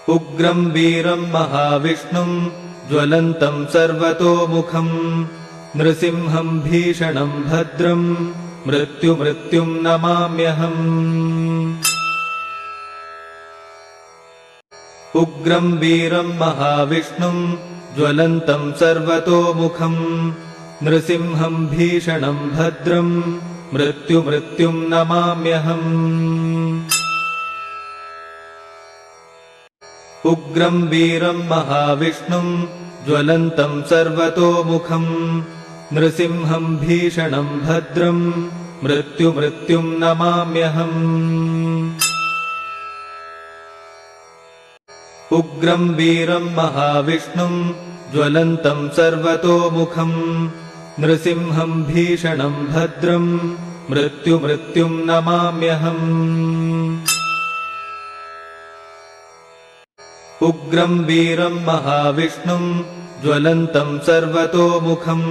उग्रं वीरं महाविष्णुं ज्वलन्तं सर्वतोमुखं नृसिंहं भीषणं भद्रं मृत्युं नमाम्यहम्। उग्रं वीरं महाविष्णुं ज्वलन्तं सर्वतोमुखं नृसिंहं भीषणं भद्रं मृत्युं नमाम्यहम्। उग्रं वीरं महाविष्णुं ज्वलन्तं सर्वतोमुखं नृसिंहं भीषणं भद्रं मृत्युं नमाम्यहम्। उग्रं वीरं महाविष्णुं ज्वलन्तं सर्वतोमुखं नृसिंहं भीषणं भद्रं मृत्युं नमाम्यहम्। उग्रं वीरं महाविष्णुं ज्वलन्तं सर्वतोमुखं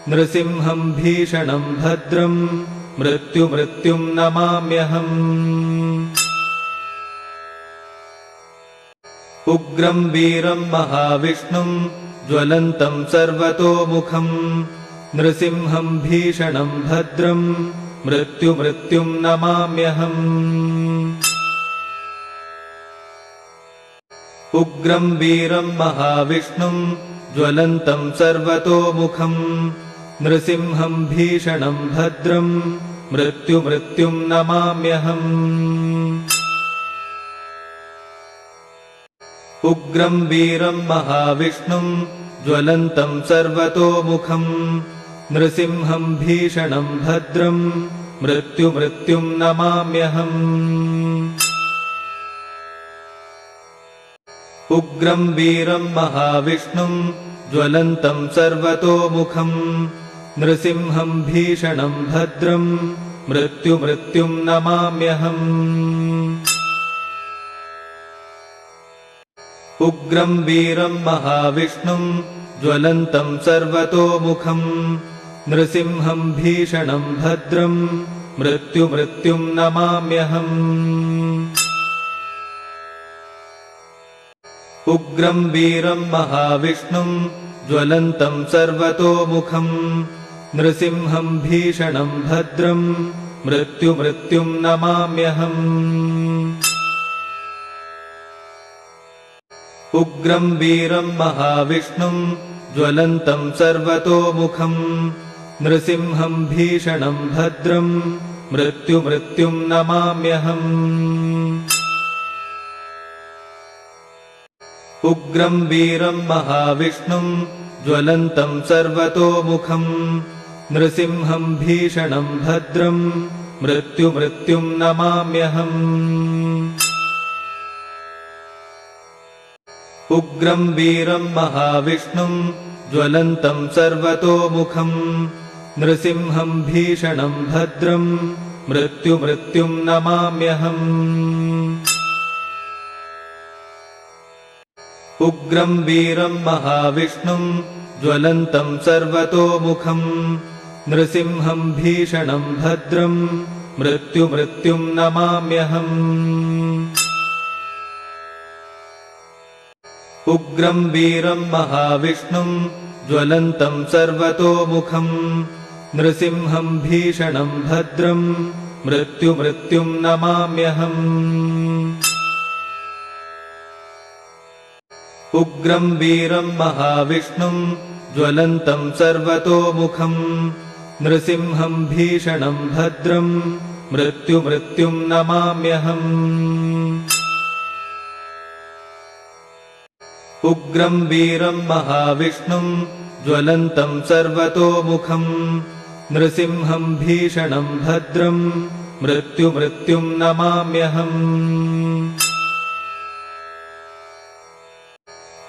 नृसिंहं भीषणं भद्रं मृत्युं नमाम्यहम्। उग्रं वीरं महाविष्णुं ज्वलन्तं सर्वतोमुखं नृसिंहं भीषणं भद्रं मृत्युं नमाम्यहम्। उग्रं वीरं महाविष्णुं ज्वलन्तं सर्वतोमुखं नृसिंहं भीषणं भद्रं मृत्युं नमाम्यहम्। उग्रं वीरं महाविष्णुं ज्वलन्तं सर्वतोमुखं नृसिंहं भीषणं भद्रं मृत्युं नमाम्यहम्। उग्रं वीरं महाविष्णुं ज्वलन्तं सर्वतोमुखं नृसिंहं भीषणं भद्रं मृत्युं नमाम्यहम्। उग्रं वीरं महाविष्णुं ज्वलन्तं सर्वतोमुखं नृसिंहं भीषणं भद्रं मृत्युं नमाम्यहम्। उग्रं वीरं महाविष्णुं ज्वलन्तं सर्वतोमुखं नृसिंहं भीषणं भद्रं मृत्युं नमाम्यहम्। उग्रं वीरं महाविष्णुं ज्वलन्तं सर्वतोमुखं नृसिंहं भीषणं भद्रं मृत्युं नमाम्यहम्। उग्रं वीरं महाविष्णुं ज्वलन्तं सर्वतोमुखं नृसिंहं भीषणं भद्रं मृत्युं नमाम्यहम्। उग्रं वीरं महाविष्णुं ज्वलन्तं सर्वतोमुखं नृसिंहं भीषणं भद्रं मृत्युं नमाम्यहम्। उग्रं वीरं महाविष्णुं ज्वलन्तं सर्वतोमुखं नृसिंहं भीषणं भद्रं मृत्युं नमाम्यहम्। उग्रं वीरं महाविष्णुं ज्वलन्तं सर्वतोमुखं नृसिंहं भीषणं भद्रं मृत्युं नमाम्यहम्। उग्रं वीरं महाविष्णुं ज्वलन्तं सर्वतोमुखं नृसिंहं भीषणं भद्रं मृत्युं नमाम्यहम्। उग्रं वीरं महाविष्णुं ज्वलन्तं सर्वतोमुखं नृसिंहं भीषणं भद्रं मृत्युं नमाम्यहम्।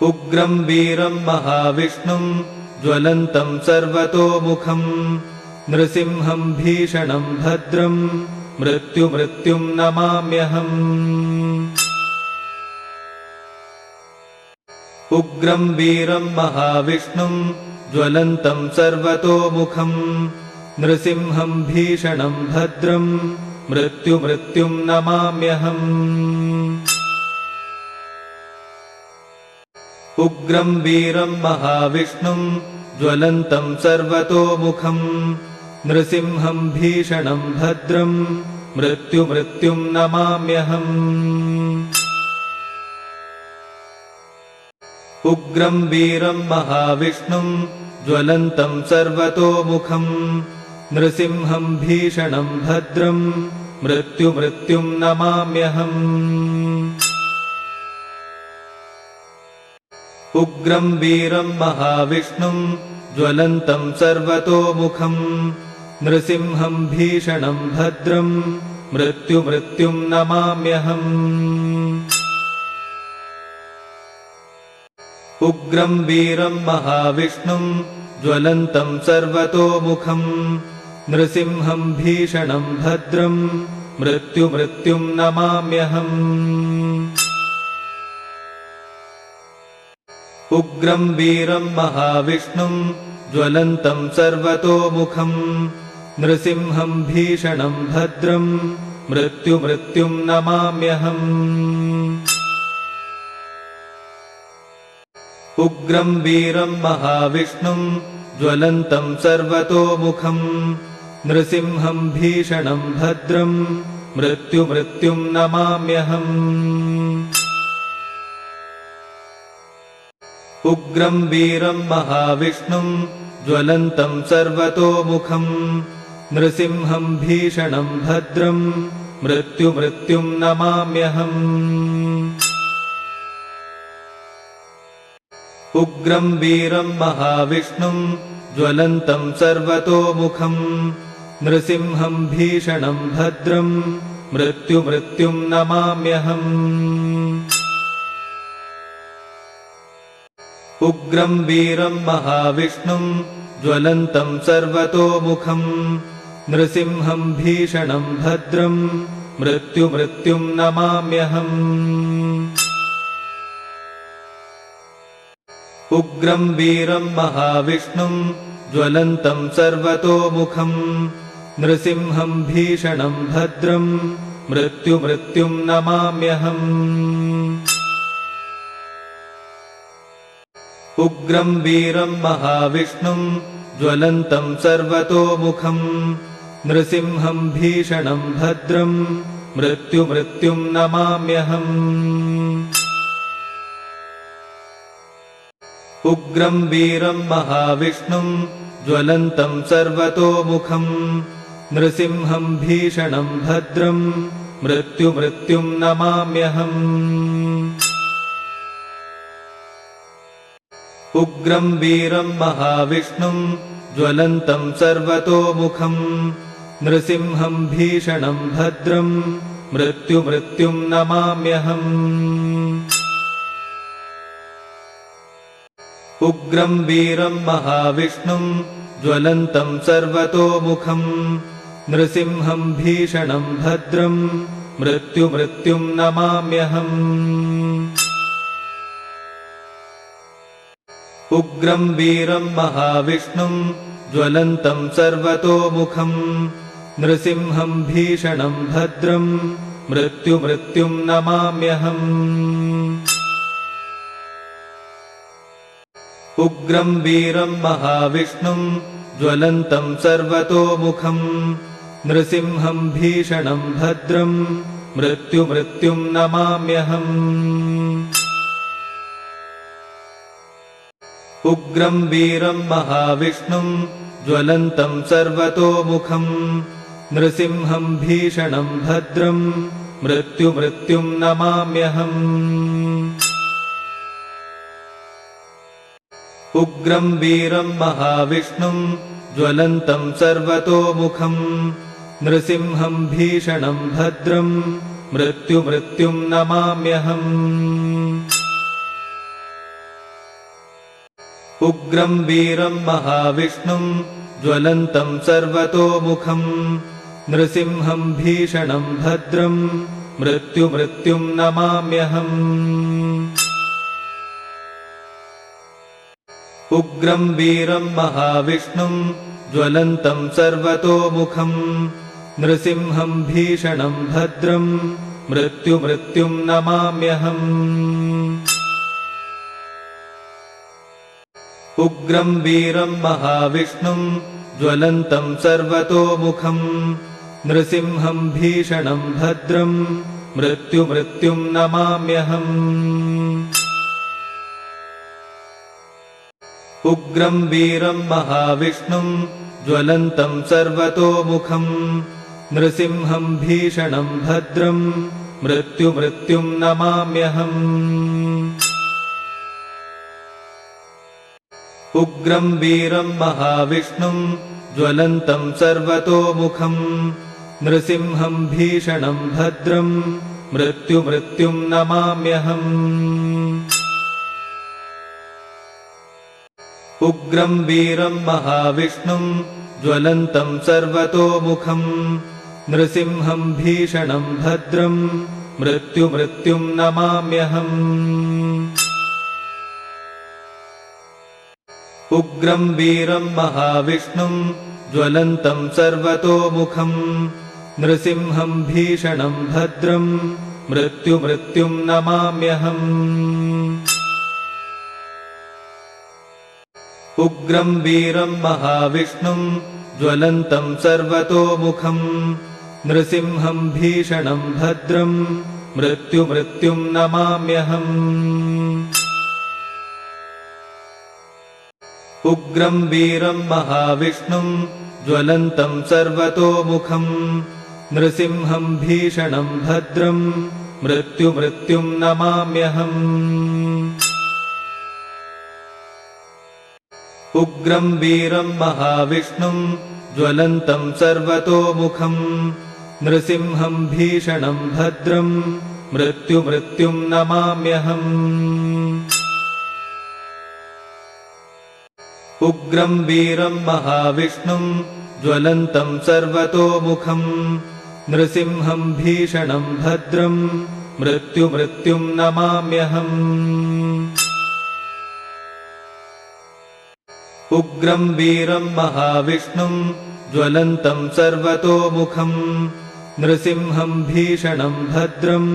उग्रं वीरं महाविष्णुं ज्वलन्तं सर्वतोमुखं नृसिंहं भीषणं भद्रं मृत्युं नमाम्यहम्। उग्रं वीरं महाविष्णुं ज्वलन्तं सर्वतोमुखं नृसिंहं भीषणं भद्रं मृत्युं नमाम्यहम्। उग्रं वीरं महाविष्णुं ज्वलन्तं सर्वतोमुखं नृसिंहं भीषणं भद्रं मृत्युं नमाम्यहम्। उग्रं वीरं महाविष्णुं ज्वलन्तं सर्वतोमुखं नृसिंहं भीषणं भद्रं मृत्युं नमाम्यहम्। उग्रं वीरं महाविष्णुं ज्वलन्तं सर्वतोमुखं नृसिंहं भीषणं भद्रं मृत्युं नमाम्यहम्। उग्रं वीरं महाविष्णुं ज्वलन्तं सर्वतोमुखं नृसिंहं भीषणं भद्रं मृत्युं नमाम्यहम्। उग्रं वीरं महाविष्णुं ज्वलन्तं सर्वतोमुखं नृसिंहं भीषणं भद्रं मृत्युं नमाम्यहम्। उग्रं वीरं महाविष्णुं ज्वलन्तं सर्वतोमुखं नृसिंहं भीषणं भद्रं मृत्युं नमाम्यहम्। उग्रं वीरं महाविष्णुं ज्वलन्तं सर्वतोमुखं नृसिंहं भीषणं भद्रं मृत्युं नमाम्यहम्। उग्रं वीरं महाविष्णुं ज्वलन्तं सर्वतोमुखं नृसिंहं भीषणं भद्रं मृत्युं नमाम्यहम्। उग्रं वीरं महाविष्णुं ज्वलन्तं सर्वतोमुखं नृसिंहं भीषणं भद्रं मृत्युं नमाम्यहम्। उग्रं वीरं महाविष्णुं ज्वलन्तं सर्वतोमुखं नृसिंहं भीषणं भद्रं मृत्युं नमाम्यहम्। उग्रं वीरं महाविष्णुं ज्वलन्तं सर्वतोमुखं नृसिंहं भीषणं भद्रं मृत्युं नमाम्यहम्। उग्रं वीरं महाविष्णुं ज्वलन्तं सर्वतोमुखं नृसिंहं भीषणं भद्रं मृत्युं नमाम्यहम्। उग्रं वीरं महाविष्णुं ज्वलन्तं सर्वतोमुखं नृसिंहं भीषणं भद्रं मृत्युं नमाम्यहम्। उग्रं वीरं महाविष्णुं ज्वलन्तं सर्वतोमुखं नृसिंहं भीषणं भद्रं मृत्युं नमाम्यहम्। उग्रं वीरं महाविष्णुं ज्वलन्तं सर्वतोमुखं नृसिंहं भीषणं भद्रं मृत्युं नमाम्यहम्। उग्रं वीरं महाविष्णुं ज्वलन्तं सर्वतोमुखं नृसिंहं भीषणं भद्रं मृत्युं नमाम्यहम्। उग्रं वीरं महाविष्णुं ज्वलन्तं सर्वतोमुखं नृसिंहं भीषणं भद्रं मृत्युं नमाम्यहम्। उग्रं वीरं महाविष्णुं ज्वलन्तं सर्वतोमुखं नृसिंहं भीषणं भद्रं मृत्युं नमाम्यहम्। उग्रं वीरं महाविष्णुं ज्वलन्तं सर्वतोमुखं नृसिंहं भीषणं भद्रं मृत्युं नमाम्यहम्। उग्रं वीरं महाविष्णुं ज्वलन्तं सर्वतोमुखं नृसिंहं भीषणं भद्रं मृत्युं नमाम्यहम्। उग्रं वीरं महाविष्णुं ज्वलन्तं सर्वतोमुखं नृसिंहं भीषणं भद्रं मृत्युं नमाम्यहम्। उग्रं वीरं महाविष्णुं ज्वलन्तं सर्वतोमुखं नृसिंहं भीषणं भद्रं मृत्युं नमाम्यहम्। उग्रं वीरं महाविष्णुं ज्वलन्तं सर्वतोमुखं नृसिंहं भीषणं भद्रं मृत्युं नमाम्यहम्। उग्रं वीरं महाविष्णुं ज्वलन्तं सर्वतोमुखं नृसिंहं भीषणं भद्रं मृत्युं नमाम्यहम्। उग्रं वीरं महाविष्णुं ज्वलन्तं सर्वतोमुखं नृसिंहं भीषणं भद्रं मृत्युं नमाम्यहम्। उग्रं वीरं महाविष्णुं ज्वलन्तं सर्वतोमुखं नृसिंहं भीषणं भद्रं मृत्युं नमाम्यहम्। उग्रं वीरं महाविष्णुं ज्वलन्तं सर्वतोमुखं नृसिंहं भीषणं भद्रं मृत्युं नमाम्यहम्। उग्रं वीरं महाविष्णुं ज्वलन्तं सर्वतोमुखं नृसिंहं भीषणं भद्रं मृत्युं नमाम्यहम्। उग्रं वीरं महाविष्णुं ज्वलन्तं सर्वतोमुखं नृसिंहं भीषणं भद्रं मृत्युं नमाम्यहम्। उग्रं वीरं महाविष्णुं ज्वलन्तं सर्वतोमुखं नृसिंहं भीषणं भद्रं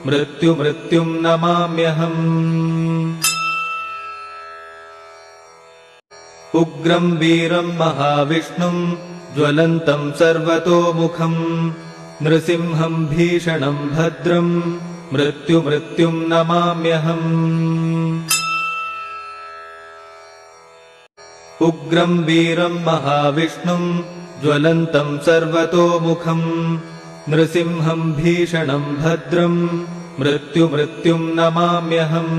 मृत्युं नमाम्यहम्। उग्रं वीरं महाविष्णुं ज्वलन्तं सर्वतोमुखं नृसिंहं भीषणं भद्रं मृत्युं नमाम्यहम्। उग्रं वीरं महाविष्णुं ज्वलन्तं सर्वतोमुखं नृसिंहं भीषणं भद्रं मृत्युं नमाम्यहम्।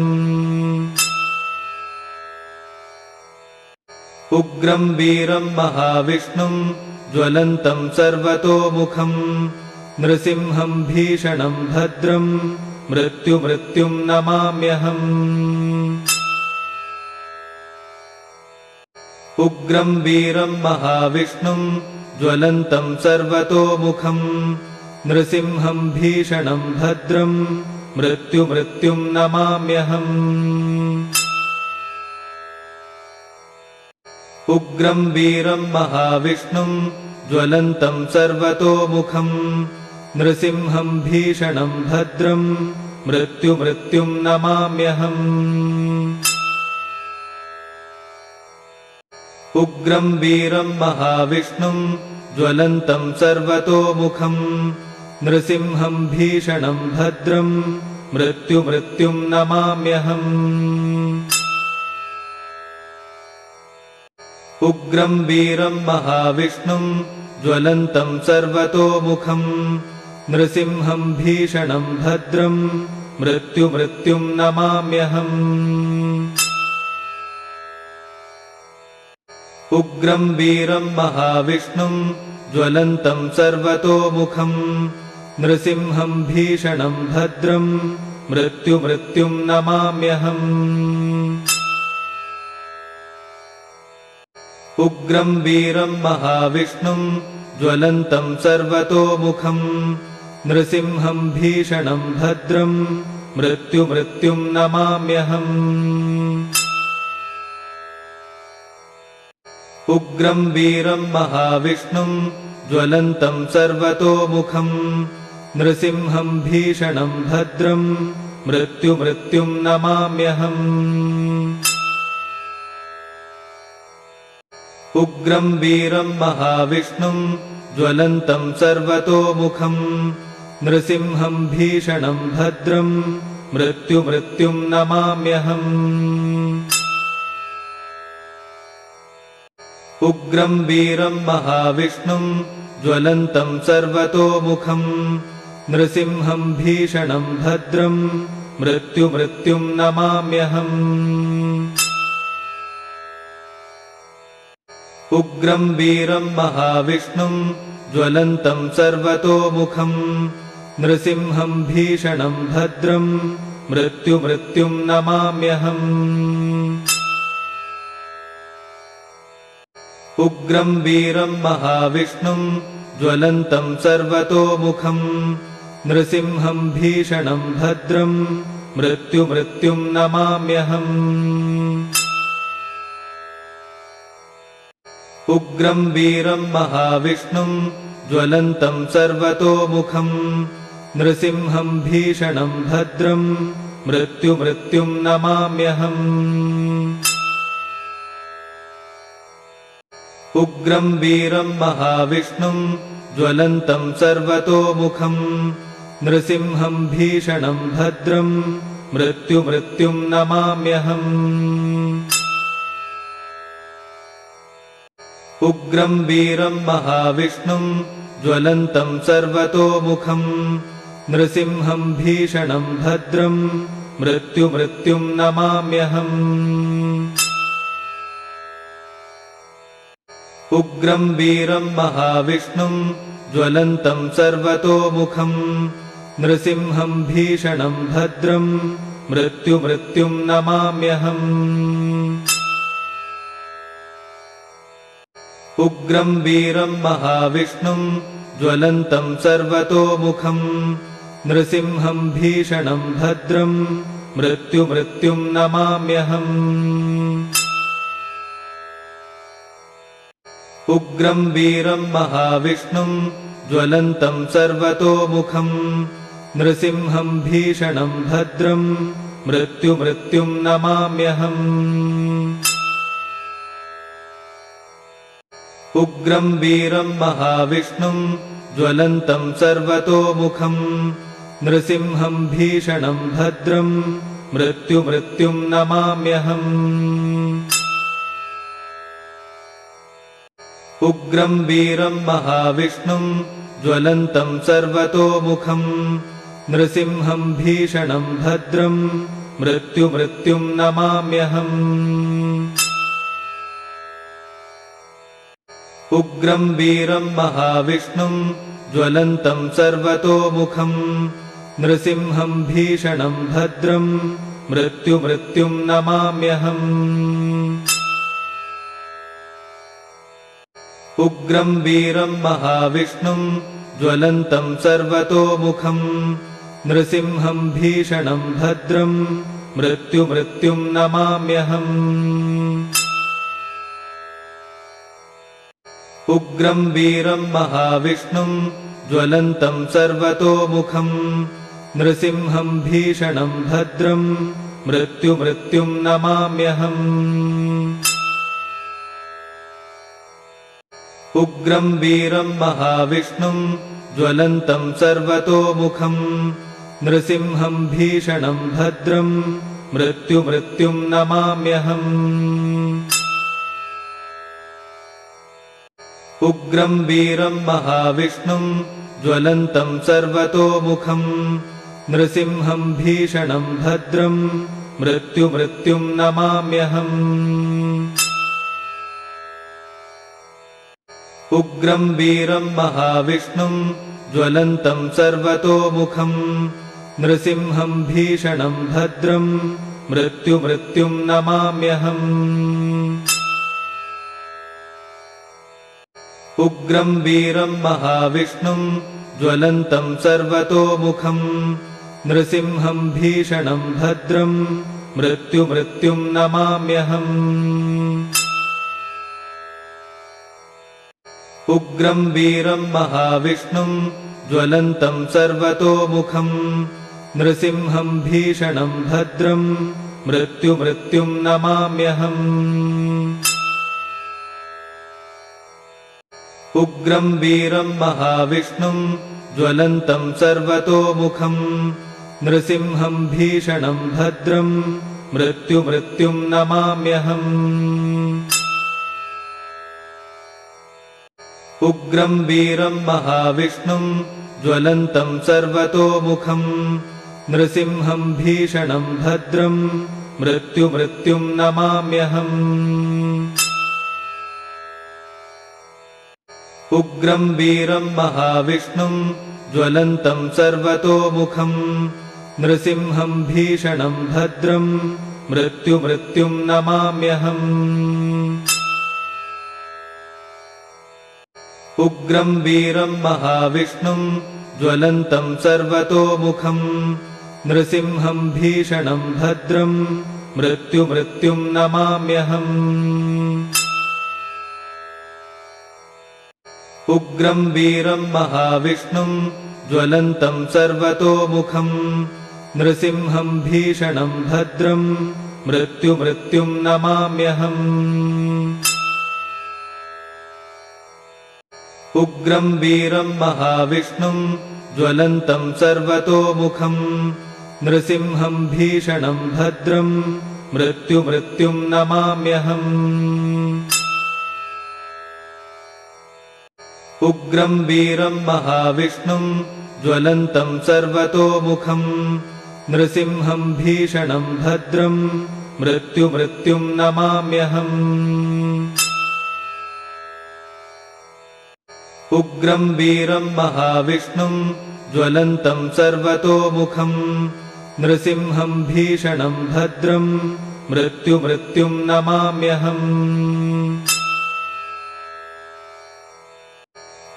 उग्रं वीरं महाविष्णुं ज्वलन्तं सर्वतोमुखं नृसिंहं भीषणं भद्रं मृत्युं नमाम्यहम्। उग्रं वीरं महाविष्णुं ज्वलन्तं सर्वतोमुखं नृसिंहं भीषणं भद्रं मृत्युं नमाम्यहम्। उग्रं वीरं महाविष्णुं ज्वलन्तं सर्वतोमुखं नृसिंहं भीषणं भद्रं मृत्युं नमाम्यहम्। उग्रं वीरं महाविष्णुं ज्वलन्तं सर्वतोमुखं नृसिंहं भीषणं भद्रं मृत्युं नमाम्यहम्। उग्रं वीरं महाविष्णुं ज्वलन्तं सर्वतोमुखं नृसिंहं भीषणं भद्रं मृत्युं नमाम्यहम्। उग्रं वीरं महाविष्णुं ज्वलन्तं सर्वतोमुखं नृसिंहं भीषणं भद्रं मृत्युं नमाम्यहम्। उग्रं वीरं महाविष्णुं ज्वलन्तं सर्वतोमुखं नृसिंहं भीषणं भद्रं मृत्युं नमाम्यहम्। उग्रं वीरं महाविष्णुं ज्वलन्तं सर्वतोमुखं नृसिंहं भीषणं भद्रं मृत्युं नमाम्यहम्। उग्रं वीरं महाविष्णुं ज्वलन्तं सर्वतोमुखं नृसिंहं भीषणं भद्रं मृत्युं नमाम्यहम्। उग्रं वीरं महाविष्णुं ज्वलन्तं सर्वतोमुखं नृसिंहं भीषणं भद्रं मृत्युं नमाम्यहम्। उग्रं वीरं महाविष्णुं ज्वलन्तं सर्वतोमुखं नृसिंहं भीषणं भद्रं मृत्युं नमाम्यहम्। उग्रं वीरं महाविष्णुं ज्वलन्तं सर्वतोमुखं नृसिंहं भीषणं भद्रं मृत्युं नमाम्यहम्। उग्रं वीरं महाविष्णुं ज्वलन्तं सर्वतोमुखं नृसिंहं भीषणं भद्रं मृत्युं नमाम्यहम्। उग्रं वीरं महाविष्णुं ज्वलन्तं सर्वतोमुखं नृसिंहं भीषणं भद्रं मृत्युं नमाम्यहम्। उग्रं वीरं महाविष्णुं ज्वलन्तं सर्वतोमुखं नृसिंहं भीषणं भद्रं मृत्युं नमाम्यहम्। उग्रं वीरं महाविष्णुं ज्वलन्तं सर्वतोमुखं नृसिंहं भीषणं भद्रं मृत्युं नमाम्यहम्। उग्रं वीरं महाविष्णुं ज्वलन्तं सर्वतोमुखं नृसिंहं भीषणं भद्रं मृत्युं नमाम्यहम्। उग्रं वीरं महाविष्णुं ज्वलन्तं सर्वतोमुखं नृसिंहं भीषणं भद्रं मृत्युं नमाम्यहम्। उग्रं वीरं महाविष्णुं ज्वलन्तं सर्वतोमुखं नृसिंहं भीषणं भद्रं मृत्युं नमाम्यहम्। उग्रं वीरं महाविष्णुं ज्वलन्तं सर्वतोमुखं नृसिंहं भीषणं भद्रं मृत्युं नमाम्यहम्। उग्रं वीरं महाविष्णुं ज्वलन्तं सर्वतोमुखं नृसिंहं भीषणं भद्रं मृत्युं नमाम्यहम्। उग्रं वीरं महाविष्णुं ज्वलन्तं सर्वतोमुखं नृसिंहं भीषणं भद्रं मृत्युं नमाम्यहम्। उग्रं वीरं महाविष्णुं ज्वलन्तं सर्वतोमुखं नृसिंहं भीषणं भद्रं मृत्युं नमाम्यहम्। उग्रं वीरं महाविष्णुं ज्वलन्तं सर्वतोमुखं नृसिंहं भीषणं भद्रं मृत्युं नमाम्यहम्। उग्रं वीरं महाविष्णुं ज्वलन्तं सर्वतोमुखं नृसिंहं भीषणं भद्रं मृत्युं नमाम्यहम्। उग्रं वीरं महाविष्णुं ज्वलन्तं सर्वतोमुखं नृसिंहं भीषणं भद्रं मृत्युं नमाम्यहम्। उग्रं वीरं महाविष्णुं ज्वलन्तं सर्वतोमुखं नृसिंहं भीषणं भद्रं मृत्युं नमाम्यहम्। उग्रं वीरं महाविष्णुं ज्वलन्तं सर्वतोमुखं नृसिंहं भीषणं भद्रं मृत्युं नमाम्यहम्। उग्रं वीरं महाविष्णुं ज्वलन्तं सर्वतोमुखं नृसिंहं भीषणं भद्रं मृत्युं नमाम्यहम्। उग्रं वीरं महाविष्णुं ज्वलन्तं सर्वतोमुखं नृसिंहं भीषणं भद्रं मृत्युं नमाम्यहम्। उग्रं वीरं महाविष्णुं ज्वलन्तं सर्वतोमुखं नृसिंहं भीषणं भद्रं मृत्युं नमाम्यहम्। उग्रं वीरं महाविष्णुं ज्वलन्तं सर्वतोमुखं नृसिंहं भीषणं भद्रं मृत्युं नमाम्यहम्। उग्रं वीरं महाविष्णुं ज्वलन्तं सर्वतोमुखं नृसिंहं भीषणं भद्रं मृत्युं नमाम्यहम्। उग्रं वीरं महाविष्णुं ज्वलन्तं सर्वतोमुखं नृसिंहं भीषणं भद्रं मृत्युं नमाम्यहम्। उग्रं वीरं महाविष्णुं ज्वलन्तं सर्वतोमुखं नृसिंहं भीषणं भद्रं मृत्युं नमाम्यहम्। उग्रं वीरं महाविष्णुं ज्वलन्तं सर्वतोमुखं नृसिंहं भीषणं भद्रं मृत्युं नमाम्यहम्।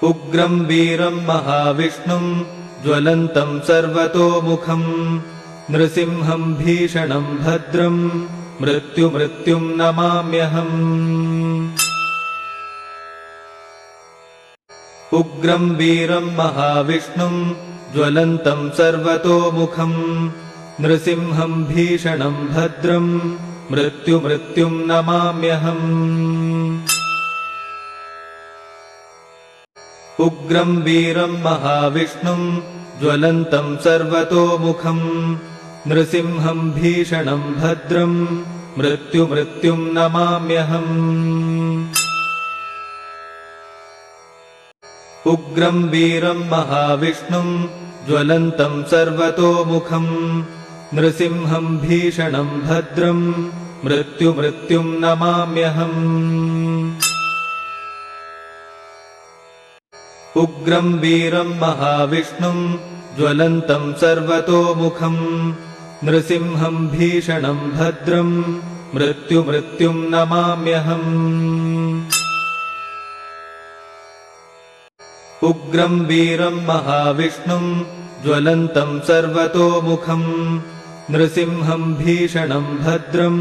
उग्रं वीरं महाविष्णुं ज्वलन्तं सर्वतोमुखं नृसिंहं भीषणं भद्रं मृत्युं नमाम्यहम्। उग्रं वीरं महाविष्णुं ज्वलन्तं सर्वतोमुखं नृसिंहं भीषणं भद्रं मृत्युं नमाम्यहम्। उग्रं वीरं महाविष्णुं ज्वलन्तं सर्वतोमुखं नृसिंहं भीषणं भद्रं मृत्युं नमाम्यहम्। उग्रं वीरं महाविष्णुं ज्वलन्तं सर्वतोमुखं नृसिंहं भीषणं भद्रं मृत्युं नमाम्यहम्। उग्रं वीरं महाविष्णुं ज्वलन्तं सर्वतोमुखं नृसिंहं भीषणं भद्रं मृत्युं नमाम्यहम्। उग्रं वीरं महाविष्णुं ज्वलन्तं सर्वतोमुखं नृसिंहं भीषणं भद्रं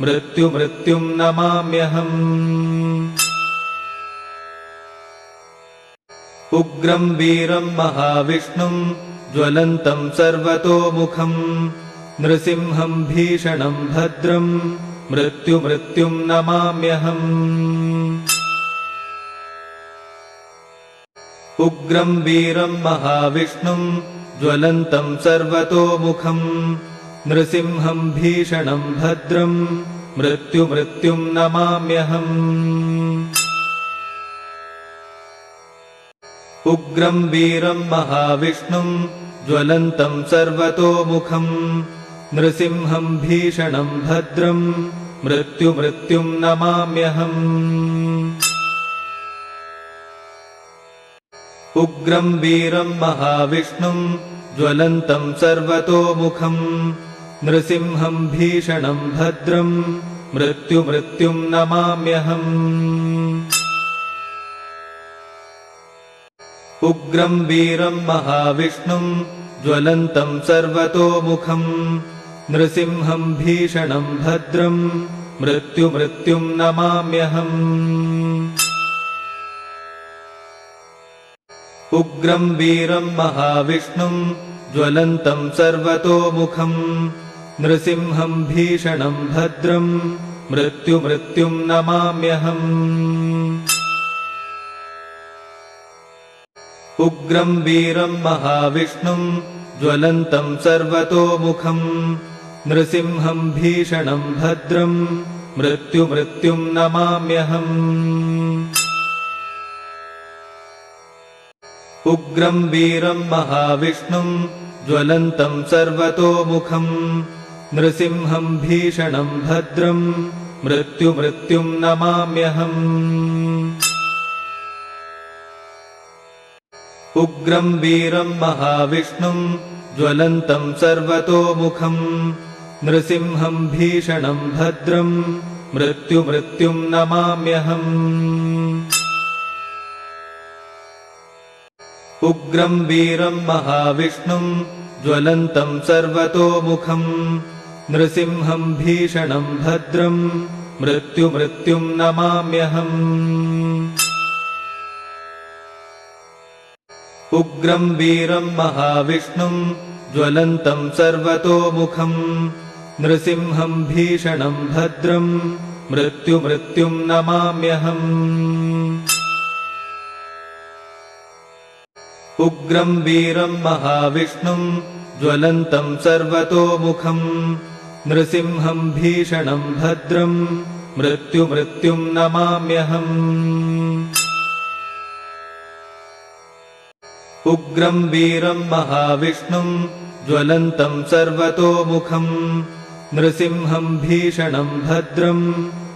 मृत्युं नमाम्यहम्। उग्रं वीरं महाविष्णुं ज्वलन्तं सर्वतोमुखं नृसिंहं भीषणं भद्रं मृत्युं नमाम्यहम्। उग्रं वीरं महाविष्णुं ज्वलन्तं सर्वतोमुखं नृसिंहं भीषणं भद्रं मृत्युं नमाम्यहम्। उग्रं वीरं महाविष्णुं ज्वलन्तं सर्वतोमुखं नृसिंहं भीषणं भद्रं मृत्युं नमाम्यहम्। उग्रं वीरं महाविष्णुं ज्वलन्तं सर्वतोमुखं नृसिंहं भीषणं भद्रं मृत्युं नमाम्यहम्। उग्रं वीरं महाविष्णुं ज्वलन्तं सर्वतोमुखं नृसिंहं भीषणं भद्रं मृत्युं नमाम्यहम्। उग्रं वीरं महाविष्णुं ज्वलन्तं सर्वतोमुखं नृसिंहं भीषणं भद्रं मृत्युं नमाम्यहम्। उग्रं वीरं महाविष्णुं ज्वलन्तं सर्वतोमुखं नृसिंहं भीषणं भद्रं मृत्युं नमाम्यहम्। उग्रं वीरं महाविष्णुं ज्वलन्तं सर्वतोमुखं नृसिंहं भीषणं भद्रं मृत्युं नमाम्यहम्। उग्रं वीरं महाविष्णुं ज्वलन्तं सर्वतोमुखं नृसिंहं भीषणं भद्रं मृत्युं नमाम्यहम्। उग्रं वीरं महाविष्णुं ज्वलन्तं सर्वतोमुखं नृसिंहं भीषणं भद्रं मृत्युं नमाम्यहम्। उग्रं वीरं महाविष्णुं ज्वलन्तं सर्वतोमुखं नृसिंहं भीषणं भद्रं मृत्युं नमाम्यहम्। उग्रं वीरं महाविष्णुं ज्वलन्तं सर्वतोमुखं नृसिंहं भीषणं भद्रं मृत्युं नमाम्यहम्। उग्रं वीरं महाविष्णुं ज्वलन्तं सर्वतोमुखं नृसिंहं भीषणं भद्रं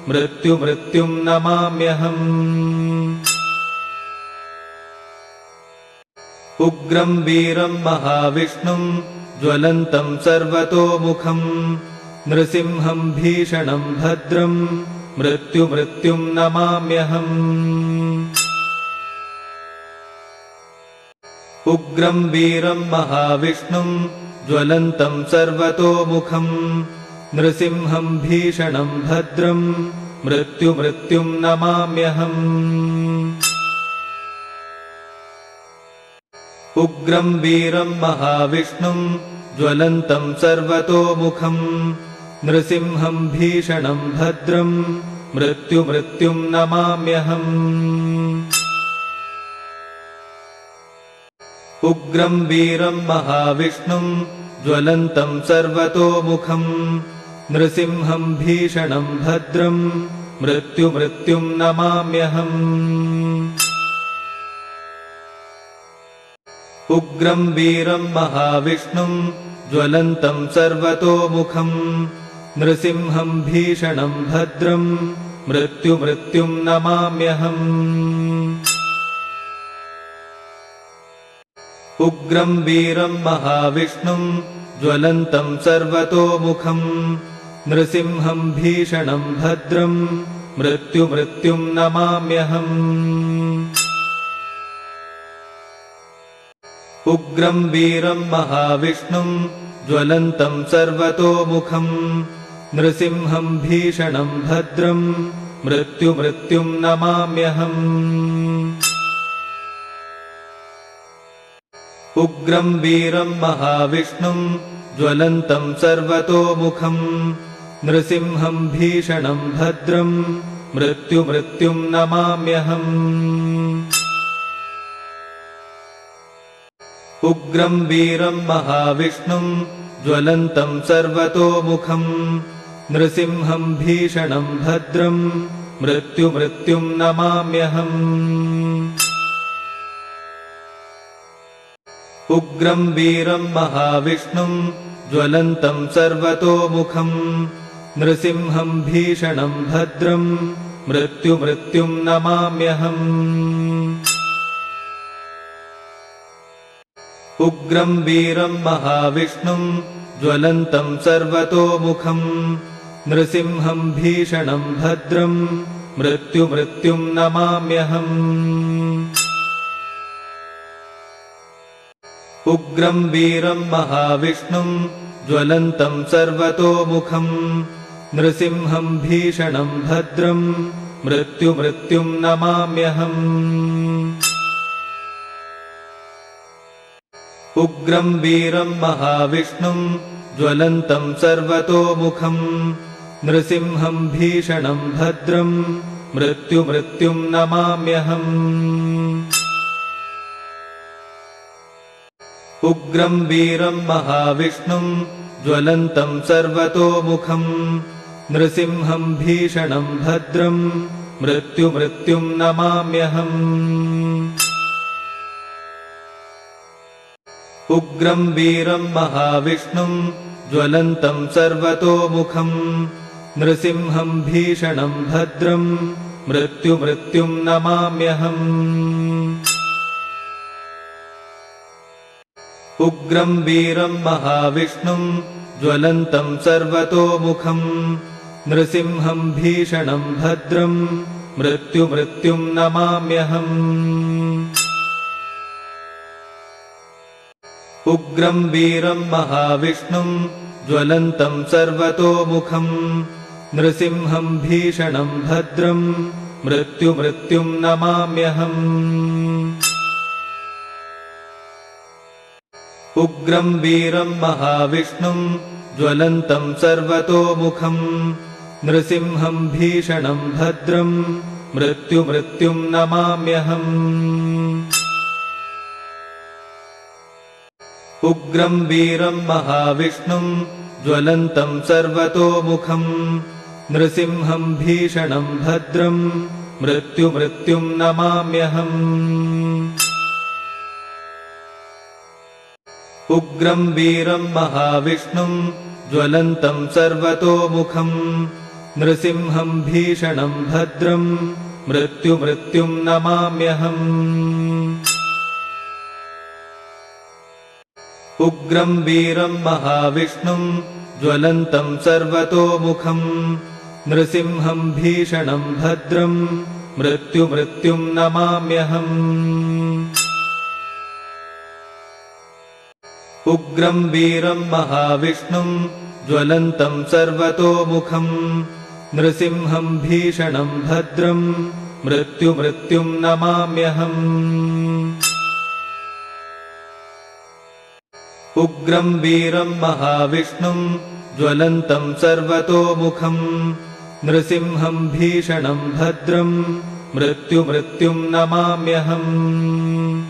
मृत्युं नमाम्यहम्। उग्रं वीरं महाविष्णुं ज्वलन्तं सर्वतोमुखं नृसिंहं भीषणं भद्रं मृत्युं नमाम्यहम्। उग्रं वीरं महाविष्णुं ज्वलन्तं सर्वतोमुखं नृसिंहं भीषणं भद्रं मृत्युं नमाम्यहम्। उग्रं वीरं महाविष्णुं ज्वलन्तं सर्वतोमुखं नृसिंहं भीषणं भद्रं मृत्युं नमाम्यहम्। उग्रं वीरं महाविष्णुं ज्वलन्तं सर्वतोमुखं नृसिंहं भीषणं भद्रं मृत्युं नमाम्यहम्। उग्रं वीरं महाविष्णुं ज्वलन्तं सर्वतोमुखं नृसिंहं भीषणं भद्रं मृत्युं नमाम्यहम्। उग्रं वीरं महाविष्णुं ज्वलन्तं सर्वतोमुखं नृसिंहं भीषणं भद्रं मृत्युं नमाम्यहम्। उग्रं वीरं महाविष्णुं ज्वलन्तं सर्वतोमुखं नृसिंहं भीषणं भद्रं मृत्युं नमाम्यहम्। उग्रं वीरं महाविष्णुं ज्वलन्तं सर्वतोमुखं नृसिंहं भीषणं भद्रं मृत्युं नमाम्यहम्। उग्रं वीरं महाविष्णुं ज्वलन्तं सर्वतोमुखं नृसिंहं भीषणं भद्रं मृत्युं नमाम्यहम्। उग्रं वीरं महाविष्णुं ज्वलन्तं सर्वतोमुखं नृसिंहं भीषणं भद्रं मृत्युं नमाम्यहम्। उग्रं वीरं महाविष्णुं ज्वलन्तं सर्वतोमुखं नृसिंहं भीषणं भद्रं मृत्युं नमाम्यहम्। उग्रं वीरं महाविष्णुं ज्वलन्तं सर्वतोमुखं नृसिंहं भीषणं भद्रं मृत्युं नमाम्यहम्। उग्रं वीरं महाविष्णुं ज्वलन्तं सर्वतोमुखं नृसिंहं भीषणं भद्रं मृत्युं नमाम्यहम्। उग्रं वीरं महाविष्णुं ज्वलन्तं सर्वतोमुखं नृसिंहं भीषणं भद्रं मृत्युं नमाम्यहम्। उग्रं वीरं महाविष्णुं ज्वलन्तं सर्वतोमुखं नृसिंहं भीषणं भद्रं मृत्युं नमाम्यहम्। उग्रं वीरं महाविष्णुं ज्वलन्तं सर्वतोमुखं नृसिंहं भीषणं भद्रं मृत्युं नमाम्यहम्। उग्रं वीरं महाविष्णुं ज्वलन्तं सर्वतोमुखं नृसिंहं भीषणं भद्रं मृत्युं नमाम्यहम्। उग्रं वीरं महाविष्णुं ज्वलन्तं सर्वतोमुखं नृसिंहं भीषणं भद्रं मृत्युं नमाम्यहम्। उग्रं वीरं महाविष्णुं ज्वलन्तं सर्वतोमुखं नृसिंहं भीषणं भद्रं मृत्युं नमाम्यहम्। उग्रं वीरं महाविष्णुं ज्वलन्तं सर्वतोमुखं नृसिंहं भीषणं भद्रं मृत्युं नमाम्यहम्। उग्रं वीरं महाविष्णुं ज्वलन्तं सर्वतोमुखं नृसिंहं भीषणं भद्रं मृत्युं नमाम्यहम्। उग्रं वीरं महाविष्णुं ज्वलन्तं सर्वतोमुखं नृसिंहं भीषणं भद्रं मृत्युं नमाम्यहम्। उग्रं वीरं महाविष्णुं ज्वलन्तं सर्वतोमुखं नृसिंहं भीषणं भद्रं मृत्युं नमाम्यहम्।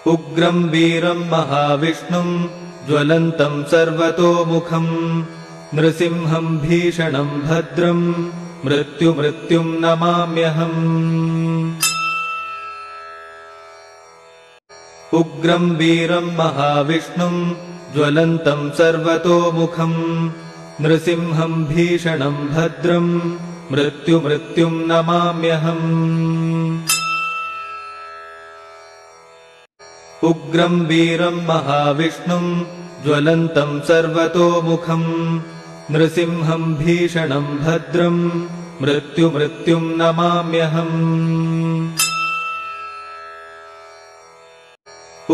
उग्रं वीरं महाविष्णुं ज्वलन्तं सर्वतोमुखं नृसिंहं भीषणं भद्रं मृत्युं नमाम्यहम्। उग्रं वीरं महाविष्णुं ज्वलन्तं सर्वतोमुखं नृसिंहं भीषणं भद्रं मृत्युं नमाम्यहम्। उग्रं वीरं महाविष्णुं ज्वलन्तं सर्वतोमुखं नृसिंहं भीषणं भद्रं मृत्युं नमाम्यहम्।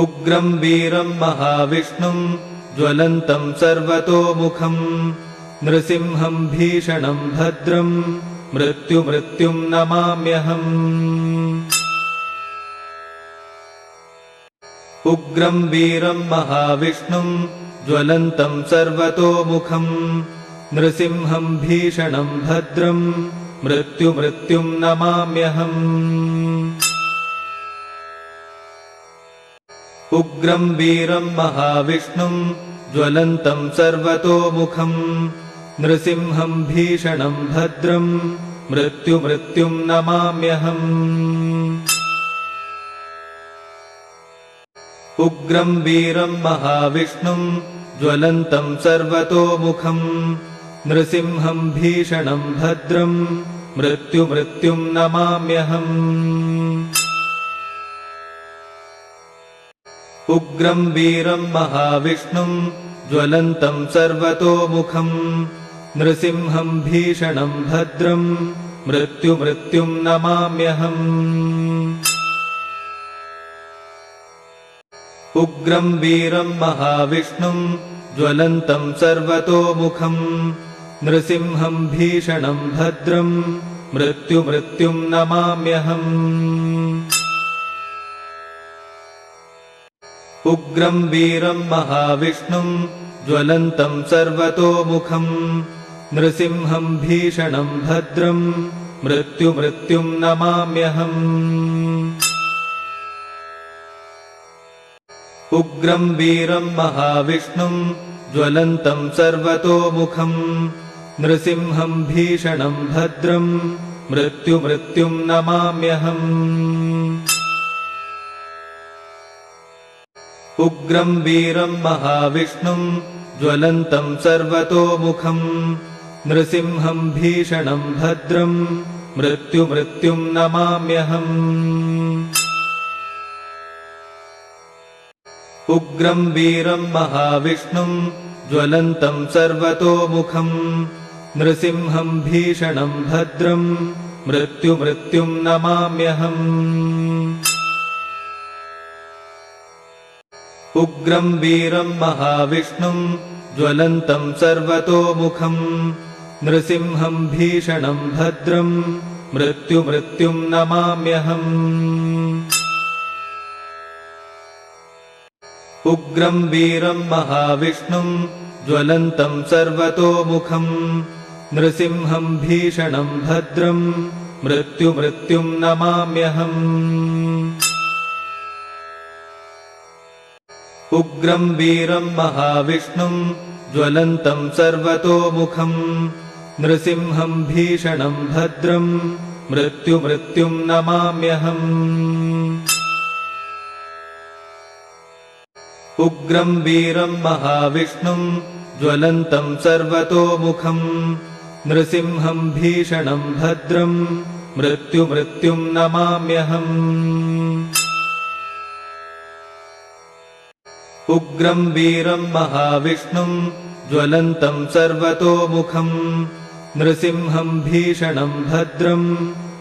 उग्रं वीरं महाविष्णुं ज्वलन्तं सर्वतोमुखं नृसिंहं भीषणं भद्रं मृत्युं नमाम्यहम्। उग्रं वीरं महाविष्णुं ज्वलन्तं सर्वतोमुखं नृसिंहं भीषणं भद्रं मृत्युं नमाम्यहम्। उग्रं वीरं महाविष्णुं ज्वलन्तं सर्वतोमुखं नृसिंहं भीषणं भद्रं मृत्युं नमाम्यहम्। उग्रं वीरं महाविष्णुं ज्वलन्तं सर्वतोमुखं नृसिंहं भीषणं भद्रं मृत्युं नमाम्यहम्। उग्रं वीरं महाविष्णुं ज्वलन्तं सर्वतोमुखं नृसिंहं भीषणं भद्रं मृत्युं नमाम्यहम्। उग्रं वीरं महाविष्णुं ज्वलन्तं सर्वतोमुखं नृसिंहं भीषणं भद्रं मृत्युं नमाम्यहम्। उग्रं वीरं महाविष्णुं ज्वलन्तं सर्वतोमुखं नृसिंहं भीषणं भद्रं मृत्युं नमाम्यहम्। उग्रं वीरं महाविष्णुं ज्वलन्तं सर्वतोमुखं नृसिंहं भीषणं भद्रं मृत्युं नमाम्यहम्। उग्रं वीरं महाविष्णुं ज्वलन्तं सर्वतोमुखं नृसिंहं भीषणं भद्रं मृत्युं नमाम्यहम्। उग्रं वीरं महाविष्णुं ज्वलन्तं सर्वतोमुखं नृसिंहं भीषणं भद्रं मृत्युं नमाम्यहम्। उग्रं वीरं महाविष्णुं ज्वलन्तं सर्वतोमुखं नृसिंहं भीषणं भद्रं मृत्युं नमाम्यहम्। उग्रं वीरं महाविष्णुं ज्वलन्तं सर्वतोमुखं नृसिंहं भीषणं भद्रं मृत्युं नमाम्यहम्। उग्रं वीरं महाविष्णुं ज्वलन्तं सर्वतोमुखं नृसिंहं भीषणं भद्रं मृत्युं नमाम्यहम्। उग्रं वीरं महाविष्णुं ज्वलन्तं सर्वतोमुखं नृसिंहं भीषणं भद्रं मृत्युं नमाम्यहम्। उग्रं वीरं महाविष्णुं ज्वलन्तं सर्वतोमुखं नृसिंहं भीषणं भद्रं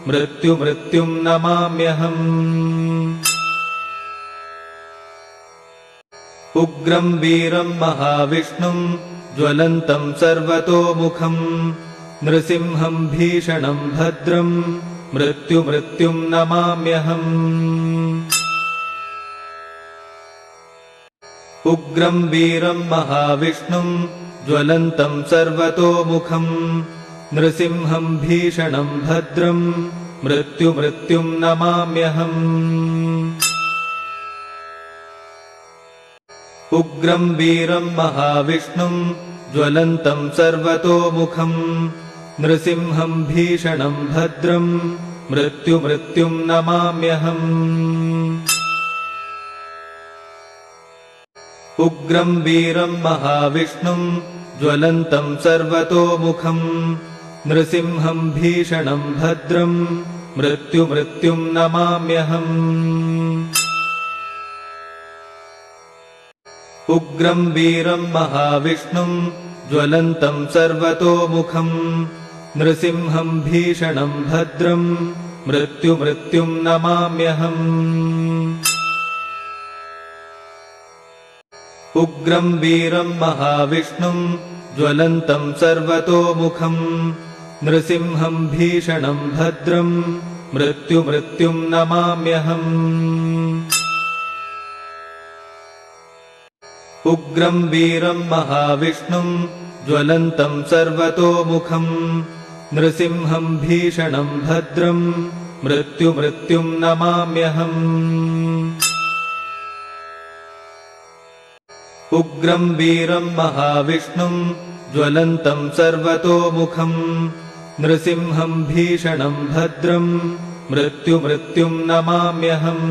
मृत्युं नमाम्यहम्। उग्रं वीरं महाविष्णुं ज्वलन्तं सर्वतोमुखं नृसिंहं भीषणं भद्रं मृत्युं नमाम्यहम्। उग्रं वीरं महाविष्णुं ज्वलन्तं सर्वतोमुखं नृसिंहं भीषणं भद्रं मृत्युं नमाम्यहम्। उग्रं वीरं महाविष्णुं ज्वलन्तं सर्वतोमुखं नृसिंहं भीषणं भद्रं मृत्युं नमाम्यहम्। उग्रं वीरं महाविष्णुं ज्वलन्तं सर्वतोमुखं नृसिंहं भीषणं भद्रं मृत्युं नमाम्यहम्। उग्रं वीरं महाविष्णुं ज्वलन्तं सर्वतोमुखं नृसिंहं भीषणं भद्रं मृत्युं नमाम्यहम्। उग्रं वीरं महाविष्णुं ज्वलन्तं सर्वतोमुखं नृसिंहं भीषणं भद्रं मृत्युं नमाम्यहम्। उग्रं वीरं महाविष्णुं ज्वलन्तं सर्वतोमुखं नृसिंहं भीषणं भद्रं मृत्युं नमाम्यहम्। उग्रं वीरं महाविष्णुं ज्वलन्तं सर्वतोमुखं नृसिंहं भीषणं भद्रं मृत्युं नमाम्यहम्।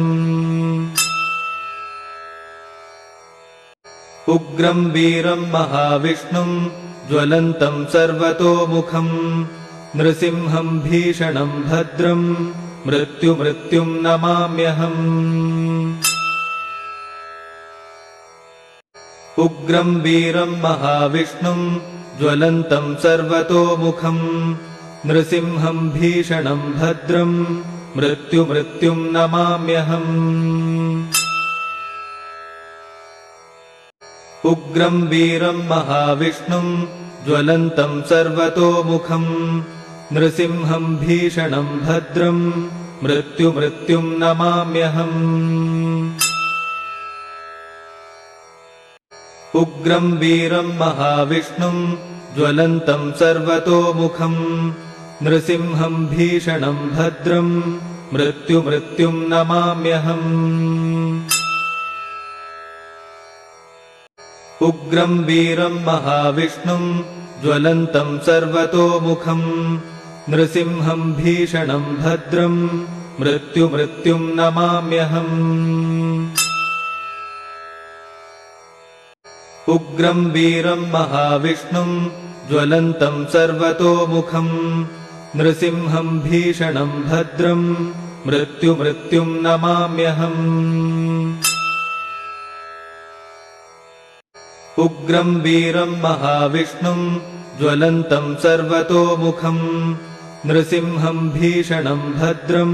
उग्रं वीरं महाविष्णुं ज्वलन्तं सर्वतोमुखं नृसिंहं भीषणं भद्रं मृत्युं नमाम्यहम्। उग्रं वीरं महाविष्णुं ज्वलन्तं सर्वतोमुखं नृसिंहं भीषणं भद्रं मृत्युं नमाम्यहम्। उग्रं वीरं महाविष्णुं ज्वलन्तं सर्वतोमुखं नृसिंहं भीषणं भद्रं मृत्युं नमाम्यहम्। उग्रं वीरं महाविष्णुं ज्वलन्तं सर्वतोमुखं नृसिंहं भीषणं भद्रं मृत्युं नमाम्यहम्। उग्रं वीरं महाविष्णुं ज्वलन्तं सर्वतोमुखं नृसिंहं भीषणं भद्रं मृत्युं नमाम्यहम्। उग्रं वीरं महाविष्णुं ज्वलन्तं सर्वतोमुखं नृसिंहं भीषणं भद्रं मृत्युं नमाम्यहम्। उग्रं वीरं महाविष्णुं ज्वलन्तं सर्वतोमुखं नृसिंहं भीषणं भद्रं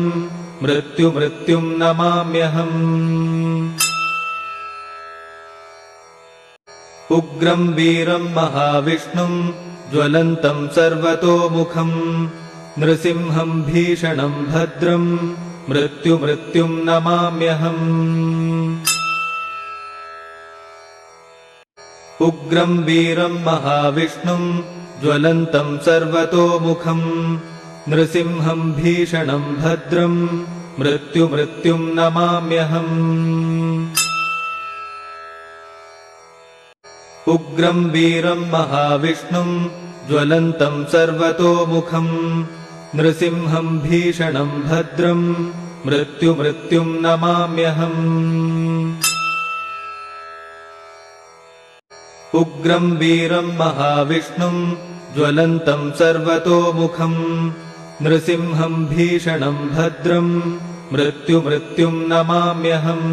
मृत्युं नमाम्यहम्। उग्रं वीरं महाविष्णुं ज्वलन्तं सर्वतोमुखं नृसिंहं भीषणं भद्रं मृत्युं नमाम्यहम्। उग्रं वीरं महाविष्णुं ज्वलन्तं सर्वतोमुखं नृसिंहं भीषणं भद्रं मृत्युं नमाम्यहम्। उग्रं वीरं महाविष्णुं ज्वलन्तं सर्वतोमुखं नृसिंहं भीषणं भद्रं मृत्युं नमाम्यहम्। उग्रं वीरं महाविष्णुं ज्वलन्तं सर्वतोमुखं नृसिंहं भीषणं भद्रं मृत्युं नमाम्यहम्।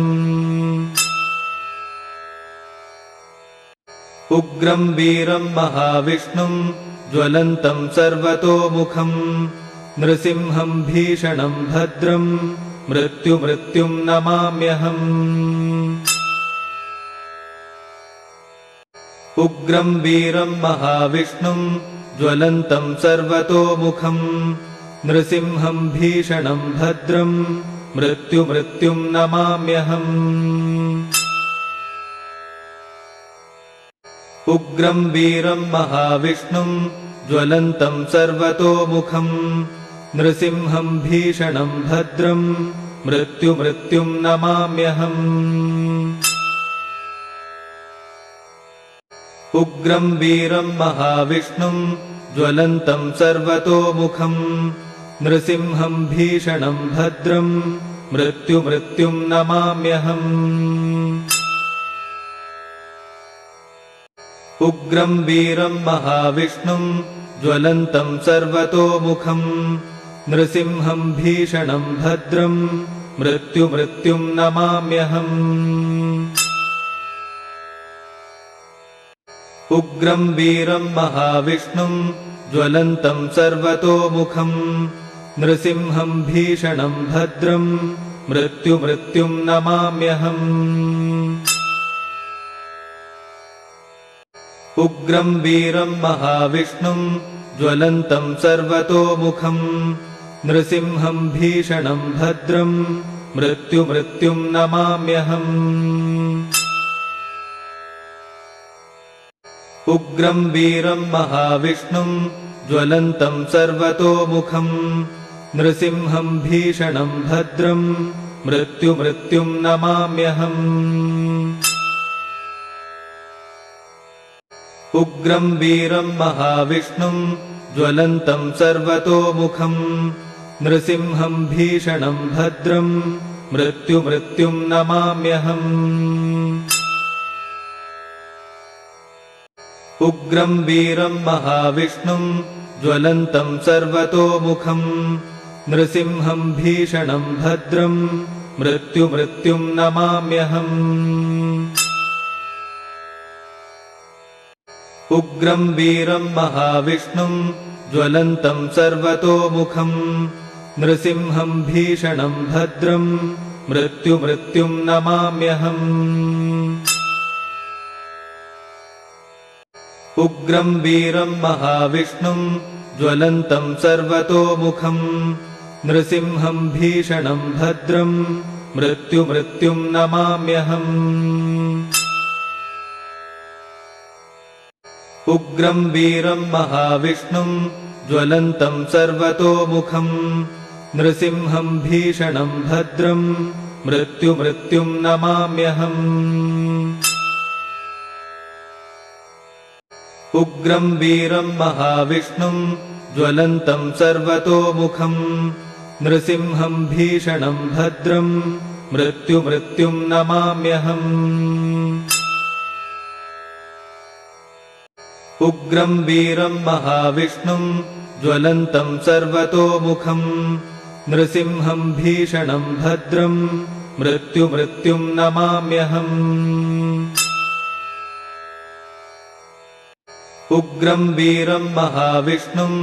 उग्रं वीरं महाविष्णुं ज्वलन्तं सर्वतोमुखं नृसिंहं भीषणं भद्रं मृत्युं नमाम्यहम्। उग्रं वीरं महाविष्णुं ज्वलन्तं सर्वतोमुखं नृसिंहं भीषणं भद्रं मृत्युं नमाम्यहम्। उग्रं वीरं महाविष्णुं ज्वलन्तं सर्वतोमुखं नृसिंहं भीषणं भद्रं मृत्युं नमाम्यहम्। उग्रं वीरं महाविष्णुं ज्वलन्तं सर्वतोमुखं नृसिंहं भीषणं भद्रं मृत्युं नमाम्यहम्। उग्रं वीरं महाविष्णुं ज्वलन्तं सर्वतोमुखं नृसिंहं भीषणं भद्रं मृत्युं नमाम्यहम्। उग्रं वीरं महाविष्णुं ज्वलन्तं सर्वतोमुखं नृसिंहं भीषणं भद्रं मृत्युं नमाम्यहम्। उग्रं वीरं महाविष्णुं ज्वलन्तं सर्वतोमुखं नृसिंहं भीषणं भद्रं मृत्युं नमाम्यहम्। उग्रं वीरं महाविष्णुं ज्वलन्तं सर्वतोमुखं नृसिंहं भीषणं भद्रं मृत्युं नमाम्यहम्। उग्रं वीरं महाविष्णुं ज्वलन्तं सर्वतोमुखं नृसिंहं भीषणं भद्रं मृत्युं नमाम्यहम्। उग्रं वीरं महाविष्णुं ज्वलन्तं सर्वतोमुखं नृसिंहं भीषणं भद्रं मृत्युं नमाम्यहम्। उग्रं वीरं महाविष्णुं ज्वलन्तं सर्वतोमुखं नृसिंहं भीषणं भद्रं मृत्युं नमाम्यहम्। उग्रं वीरं महाविष्णुं ज्वलन्तं सर्वतोमुखं नृसिंहं भीषणं भद्रं मृत्युं नमाम्यहम्। उग्रं वीरं महाविष्णुं ज्वलन्तं सर्वतोमुखं नृसिंहं भीषणं भद्रं मृत्युं नमाम्यहम्। उग्रं वीरं महाविष्णुं ज्वलन्तं सर्वतोमुखं नृसिंहं भीषणं भद्रं मृत्युं नमाम्यहम्। उग्रं वीरं महाविष्णुं ज्वलन्तं सर्वतोमुखं नृसिंहं भीषणं भद्रं मृत्युं नमाम्यहम्। उग्रं वीरं महाविष्णुं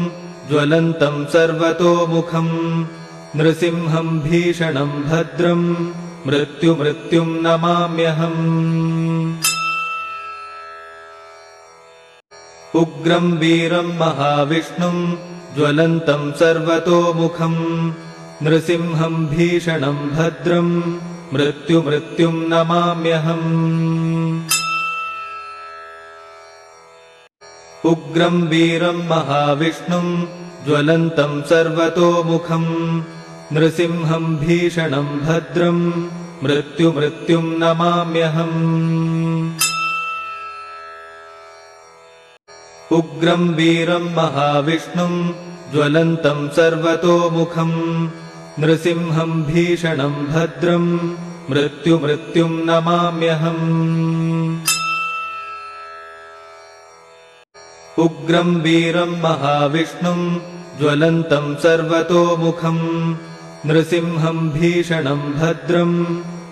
ज्वलन्तं सर्वतोमुखं नृसिंहं भीषणं भद्रं मृत्युं नमाम्यहम्। उग्रं वीरं महाविष्णुं ज्वलन्तं सर्वतोमुखं नृसिंहं भीषणं भद्रं मृत्युं नमाम्यहम्। उग्रं वीरं महाविष्णुं ज्वलन्तं सर्वतोमुखं नृसिंहं भीषणं भद्रं मृत्युं नमाम्यहम्। उग्रं वीरं महाविष्णुं ज्वलन्तं सर्वतोमुखं नृसिंहं भीषणं भद्रं मृत्युं नमाम्यहम्। उग्रं वीरं महाविष्णुं ज्वलन्तं सर्वतोमुखं नृसिंहं भीषणं भद्रं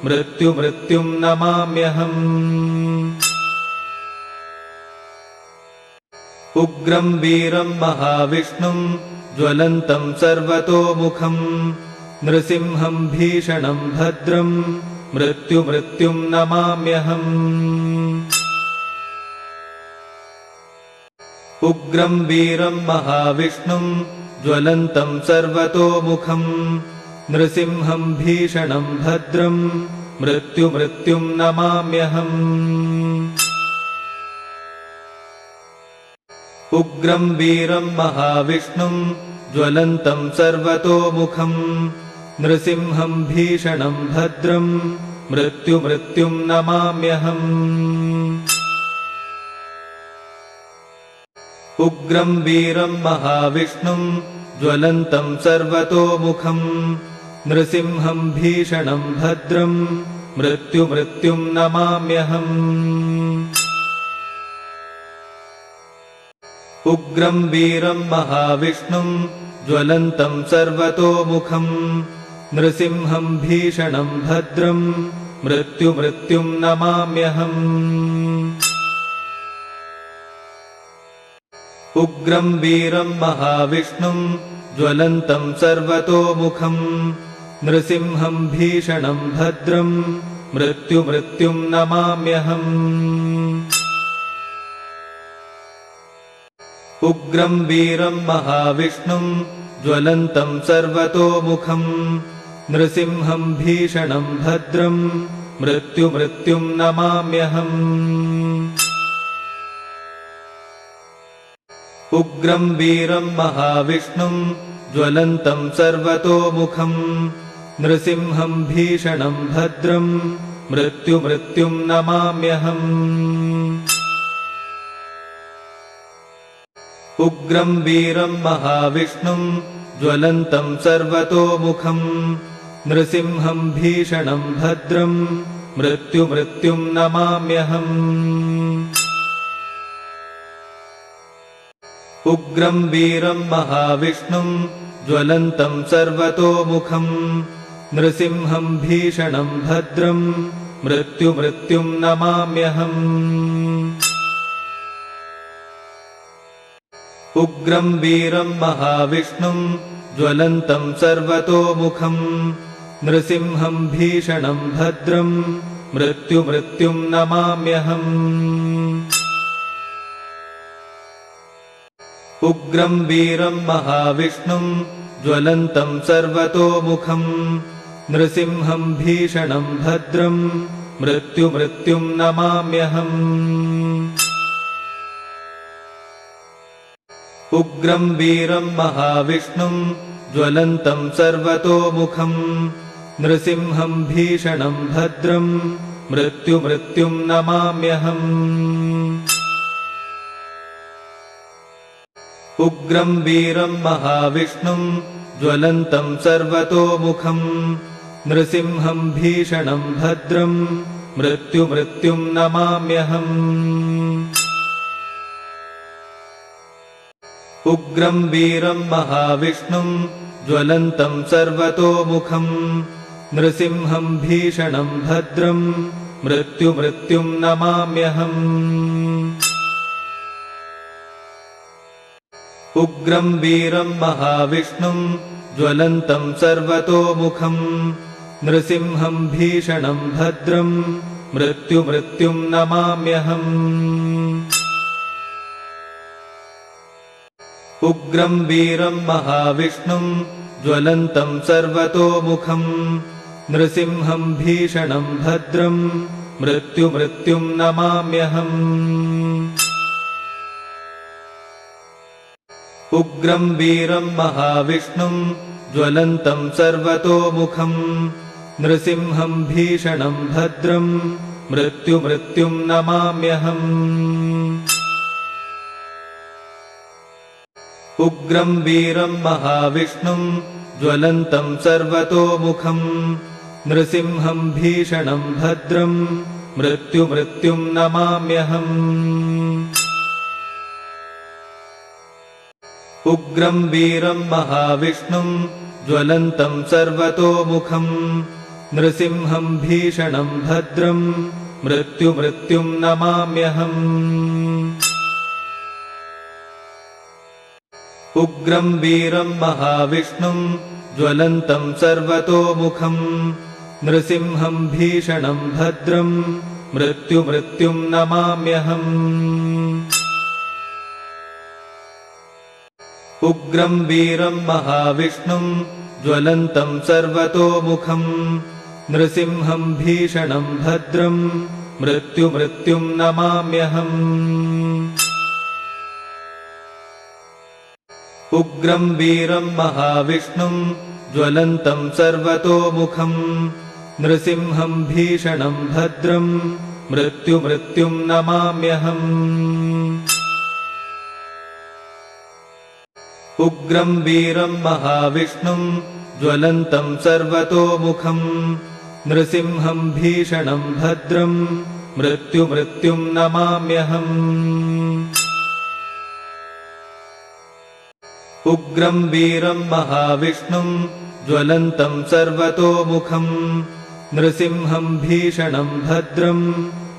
मृत्युं नमाम्यहम्। उग्रं वीरं महाविष्णुं ज्वलन्तं सर्वतोमुखं नृसिंहं भीषणं भद्रं मृत्युं नमाम्यहम्। उग्रं वीरं महाविष्णुं ज्वलन्तं सर्वतोमुखं नृसिंहं भीषणं भद्रं मृत्युं नमाम्यहम्। उग्रं वीरं महाविष्णुं ज्वलन्तं सर्वतोमुखं नृसिंहं भीषणं भद्रं मृत्युं नमाम्यहम्। उग्रं वीरं महाविष्णुं ज्वलन्तं सर्वतोमुखं नृसिंहं भीषणं भद्रं मृत्युं नमाम्यहम्। उग्रं वीरं महाविष्णुं ज्वलन्तं सर्वतोमुखं नृसिंहं भीषणं भद्रं मृत्युं नमाम्यहम्। उग्रं वीरं महाविष्णुं ज्वलन्तं सर्वतोमुखं नृसिंहं भीषणं भद्रं मृत्युं नमाम्यहम्। उग्रं वीरं महाविष्णुं ज्वलन्तं सर्वतोमुखं नृसिंहं भीषणं भद्रं मृत्युं नमाम्यहम्। उग्रं वीरं महाविष्णुं ज्वलन्तं सर्वतोमुखं नृसिंहं भीषणं भद्रं मृत्युं नमाम्यहम्। उग्रं वीरं महाविष्णुं ज्वलन्तं सर्वतोमुखं नृसिंहं भीषणं भद्रं मृत्युं नमाम्यहम्। उग्रं वीरं महाविष्णुं ज्वलन्तं सर्वतोमुखं नृसिंहं भीषणं भद्रं मृत्युं नमाम्यहम्। उग्रं वीरं महाविष्णुं ज्वलन्तं सर्वतोमुखं नृसिंहं भीषणं भद्रं मृत्युं नमाम्यहम्। उग्रं वीरं महाविष्णुं ज्वलन्तं सर्वतोमुखं नृसिंहं भीषणं भद्रं मृत्युं नमाम्यहम्। उग्रं वीरं महाविष्णुं ज्वलन्तं सर्वतोमुखं नृसिंहं भीषणं भद्रं मृत्युं नमाम्यहम्। उग्रं वीरं महाविष्णुं ज्वलन्तं सर्वतोमुखं नृसिंहं भीषणं भद्रं मृत्युं नमाम्यहम्। उग्रं वीरं महाविष्णुं ज्वलन्तं सर्वतोमुखं नृसिंहं भीषणं भद्रं मृत्युं नमाम्यहम्। उग्रं वीरं महाविष्णुं ज्वलन्तं सर्वतोमुखं नृसिंहं भीषणं भद्रं मृत्युं नमाम्यहम्। उग्रं वीरं महाविष्णुं ज्वलन्तं सर्वतोमुखं नृसिंहं भीषणं भद्रं मृत्युं नमाम्यहम्। उग्रं वीरं महाविष्णुं ज्वलन्तं सर्वतोमुखं नृसिंहं भीषणं भद्रं मृत्युं नमाम्यहम्। उग्रं वीरं महाविष्णुं ज्वलन्तं सर्वतोमुखं नृसिंहं भीषणं भद्रं मृत्युं नमाम्यहम्। उग्रं वीरं महाविष्णुं ज्वलन्तं सर्वतोमुखं नृसिंहं भीषणं भद्रं मृत्युं नमाम्यहम्। उग्रं वीरं महाविष्णुं ज्वलन्तं सर्वतोमुखं नृसिंहं भीषणं भद्रं मृत्युं नमाम्यहम्। उग्रं वीरं महाविष्णुं ज्वलन्तं सर्वतोमुखं नृसिंहं भीषणं भद्रं मृत्युं नमाम्यहम्। उग्रं वीरं महाविष्णुं ज्वलन्तं सर्वतोमुखं नृसिंहं भीषणं भद्रं मृत्युं नमाम्यहम्। उग्रं वीरं महाविष्णुं ज्वलन्तं सर्वतोमुखं नृसिंहं भीषणं भद्रं मृत्युं नमाम्यहम्। उग्रं वीरं महाविष्णुं ज्वलन्तं सर्वतोमुखं नृसिंहं भीषणं भद्रं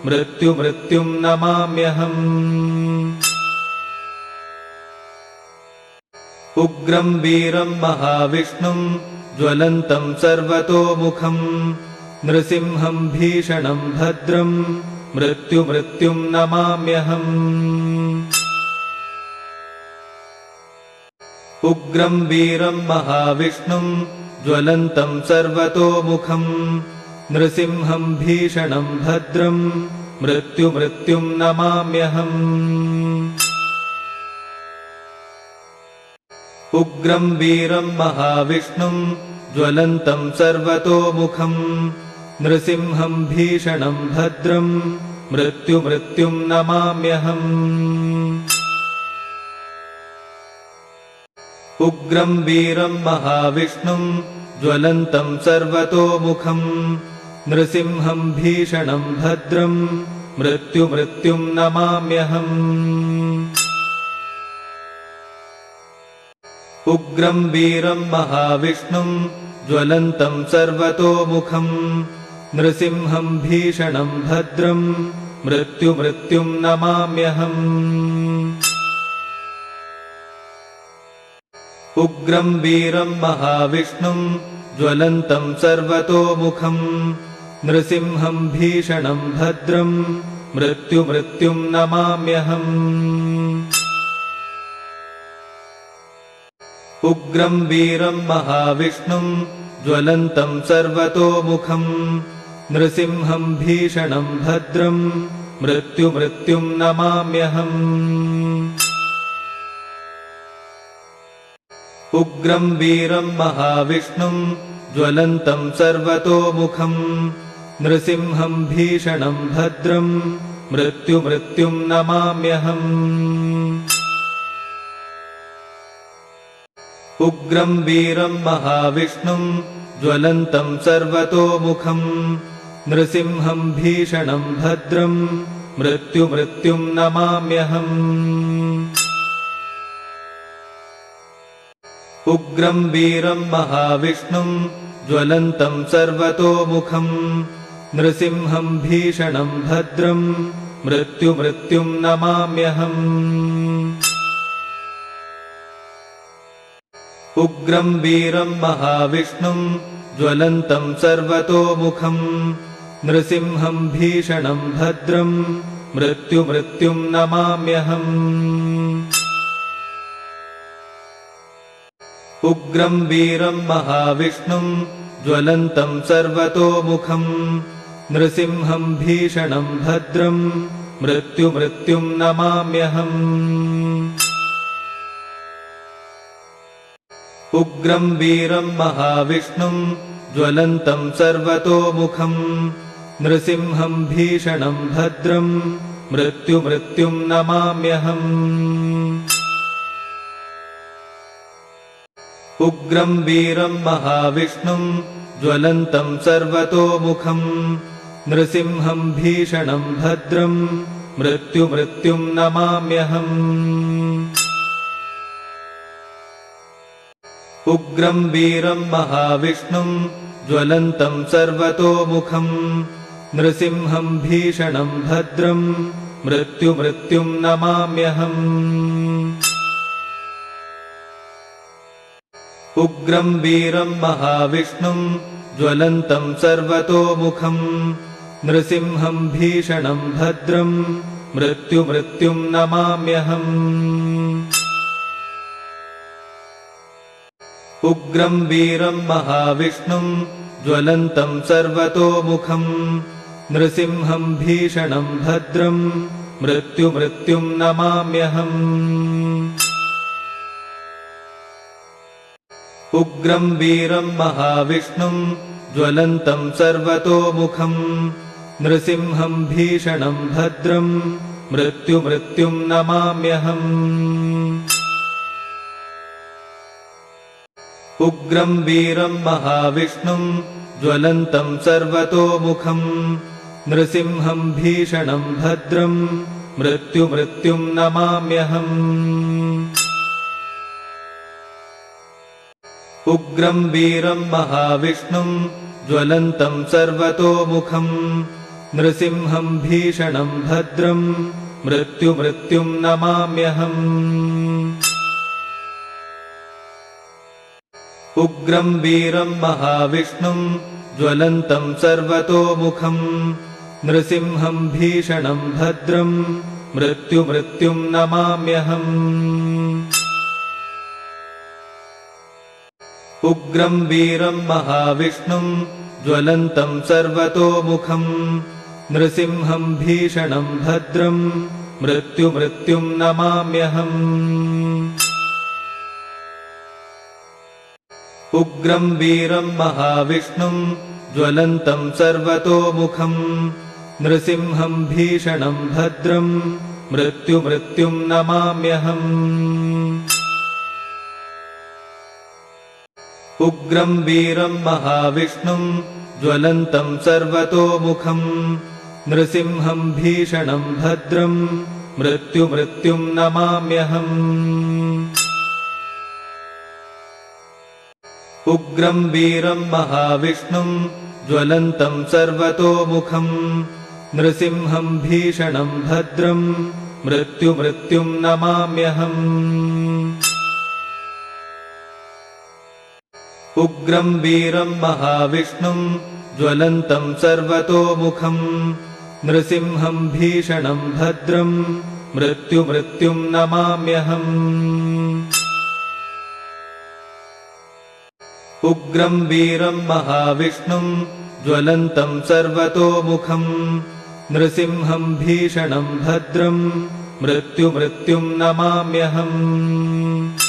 मृत्युं नमाम्यहम्। उग्रं वीरं महाविष्णुं ज्वलन्तं सर्वतोमुखं नृसिंहं भीषणं भद्रं मृत्युं नमाम्यहम्। उग्रं वीरं महाविष्णुं ज्वलन्तं सर्वतोमुखं नृसिंहं भीषणं भद्रं मृत्युं नमाम्यहम्। उग्रं वीरं महाविष्णुं ज्वलन्तं सर्वतोमुखं नृसिंहं भीषणं भद्रं मृत्युं नमाम्यहम्। उग्रं वीरं महाविष्णुं ज्वलन्तं सर्वतोमुखं नृसिंहं भीषणं भद्रं मृत्युं नमाम्यहम्। उग्रं वीरं महाविष्णुं ज्वलन्तं सर्वतोमुखं नृसिंहं भीषणं भद्रं मृत्युं नमाम्यहम्। उग्रं वीरं महाविष्णुं ज्वलन्तं सर्वतोमुखं नृसिंहं भीषणं भद्रं मृत्युं नमाम्यहम्। उग्रं वीरं महाविष्णुं ज्वलन्तं सर्वतोमुखं नृसिंहं भीषणं भद्रं मृत्युं नमाम्यहम्। उग्रं वीरं महाविष्णुं ज्वलन्तं सर्वतोमुखं नृसिंहं भीषणं भद्रं मृत्युं नमाम्यहम्। उग्रं वीरं महाविष्णुं ज्वलन्तं सर्वतोमुखं नृसिंहं भीषणं भद्रं मृत्युं नमाम्यहम्। उग्रं वीरं महाविष्णुं ज्वलन्तं सर्वतोमुखं नृसिंहं भीषणं भद्रं मृत्युं नमाम्यहम्। उग्रं वीरं महाविष्णुं ज्वलन्तं सर्वतोमुखं नृसिंहं भीषणं भद्रं मृत्युं नमाम्यहम्। उग्रं वीरं महाविष्णुं ज्वलन्तं सर्वतोमुखं नृसिंहं भीषणं भद्रं मृत्युं नमाम्यहम्। उग्रं वीरं महाविष्णुं ज्वलन्तं सर्वतोमुखं नृसिंहं भीषणं भद्रं मृत्युं नमाम्यहम्। उग्रं वीरं महाविष्णुं ज्वलन्तं सर्वतोमुखं नृसिंहं भीषणं भद्रं मृत्युं नमाम्यहम्। उग्रं वीरं महाविष्णुं ज्वलन्तं सर्वतोमुखं नृसिंहं भीषणं भद्रं मृत्युं नमाम्यहम्। उग्रं वीरं महाविष्णुं ज्वलन्तं सर्वतोमुखं नृसिंहं भीषणं भद्रं मृत्युं नमाम्यहम्। उग्रं वीरं महाविष्णुं ज्वलन्तं सर्वतोमुखं नृसिंहं भीषणं भद्रं मृत्युं नमाम्यहम्। उग्रं वीरं महाविष्णुं ज्वलन्तं सर्वतोमुखं नृसिंहं भीषणं भद्रं मृत्युं नमाम्यहम्। उग्रं वीरं महाविष्णुं ज्वलन्तं सर्वतोमुखं नृसिंहं भीषणं भद्रं मृत्युं नमाम्यहम्। उग्रं वीरं महाविष्णुं ज्वलन्तं सर्वतोमुखं नृसिंहं भीषणं भद्रं मृत्युं नमाम्यहम्। उग्रं वीरं महाविष्णुं ज्वलन्तं सर्वतोमुखं नृसिंहं भीषणं भद्रं मृत्युं नमाम्यहम्। उग्रं वीरं महाविष्णुं ज्वलन्तं सर्वतोमुखं नृसिंहं भीषणं भद्रं मृत्युं नमाम्यहम्। उग्रं वीरं महाविष्णुं ज्वलन्तं सर्वतोमुखं नृसिंहं भीषणं भद्रं मृत्युं नमाम्यहम्। उग्रं वीरं महाविष्णुं ज्वलन्तं सर्वतोमुखं नृसिंहं भीषणं भद्रं मृत्युं नमाम्यहम्। उग्रं वीरं महाविष्णुं ज्वलन्तं सर्वतोमुखं नृसिंहं भीषणं भद्रं मृत्युं नमाम्यहम्। उग्रं वीरं महाविष्णुं ज्वलन्तं सर्वतोमुखं नृसिंहं भीषणं भद्रं मृत्युं नमाम्यहम्। उग्रं वीरं महाविष्णुं ज्वलन्तं सर्वतोमुखं नृसिंहं भीषणं भद्रं मृत्युं नमाम्यहम्।